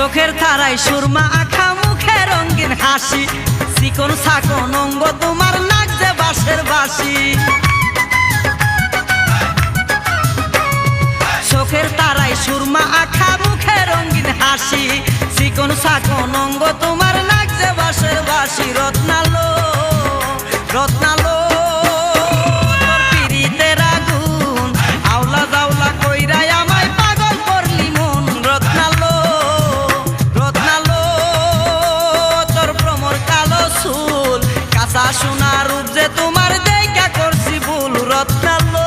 চোখের তারায় সুরমা আঁখা মুখে রঙিন হাসি চিকন সাকন অঙ্গ তোমার নাক যে বাঁশের বাঁশি চোখের তারায় সুরমা আঁখা মুখে রঙিন হাসি চিকন সাকন অঙ্গ তোমার নাক যে বাঁশের বাঁশি রত্নালো রত্নালো তোর পিরিতের আগুন আওলা জাওলা কইরাই আমায় পাগল করলি মন রত্নালো রত্নালো তোর ভ্রমর কালো চুল কাঁচা সোনা রূপ যে তোমার দেইখা করছি ভুল রত্নালো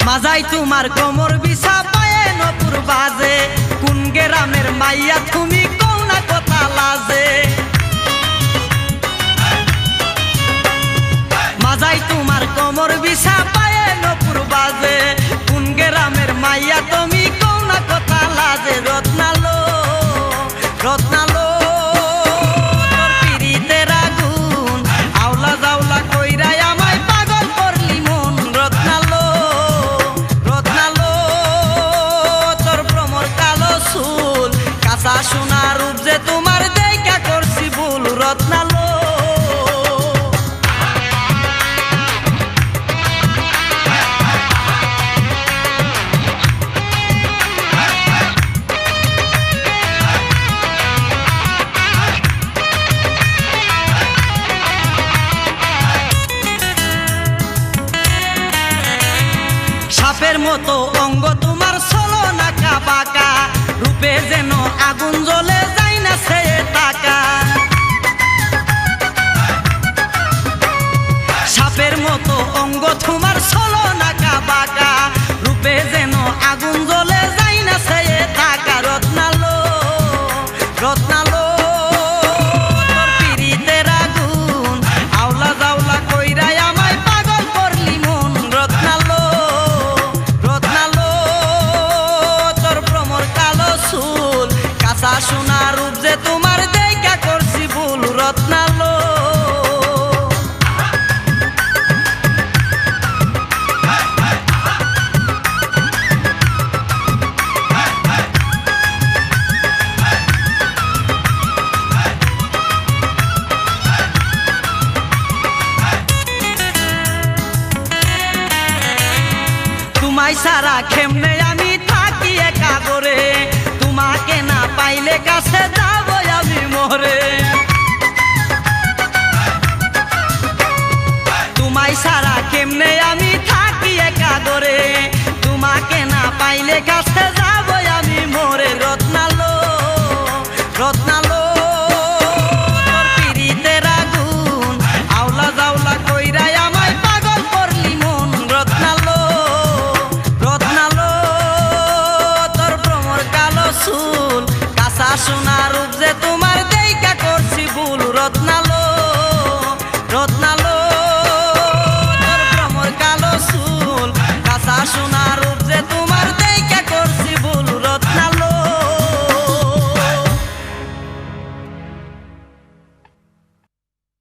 মাজাই তোমার কোমর বিছা পায়ে নপুর বাজে কোন গ্রামের মাইয়া তুমি কও না কথা লাজে মাজাই তোমার কোমর বিছা পায়ে নপুর বাজে কোন গ্রামের মাইয়া তুমি কও না কথা লাজে রত্নালো রত্নালো তোর পিরিতের আগুন আওলা জাওলা কইরাই আমায় পাগল করলি মন রত্নালো কাঁচা সোনা রূপ যে তোমার দেইখা করছি ভুল রত্নালো সাপের মতো অঙ্গ তোমার চলো নাকা বাঁকা রূপে যেন আগুন জ্বলে যায় না সে টাকা সাপের মতো অঙ্গ তোমার চলো নাকা বাঁকা রূপে যেন আগুন জ্বলে যায় না সে টাকা রত্নালো রত্নালো তোর পিরিতের আগুন আওলা জাওলা কইরাই আমায় পাগল করলি মন রত্নালো রত্নালো তোর ভ্রমর কালো চুল কাঁচা সোনা রূপ যে তোমার দেইখা করছি ভুল রত্নালো তোমায় সারা কেমনে আমি থাকি একা করে তোমাকে না পাইলে কাছে যাব আমি মরে তোমায় সারা কেমনে আমি থাকি একা করে তোমাকে না পাইলে কাছে যাব আমি মরে রত্নালো রত্নালো তোর পিরিতের আগুন আওলা জাওলা কইরাই আমায় পাগল করলি মন রত্নালো রত্নালো তোর ভ্রমর কালো চুল কাঁচা সোনা রূপ যে তোমার দেইখা করছি ভুল রত্নালো রত্নালো তোর ভ্রমর কালো চুল কাঁচা সোনা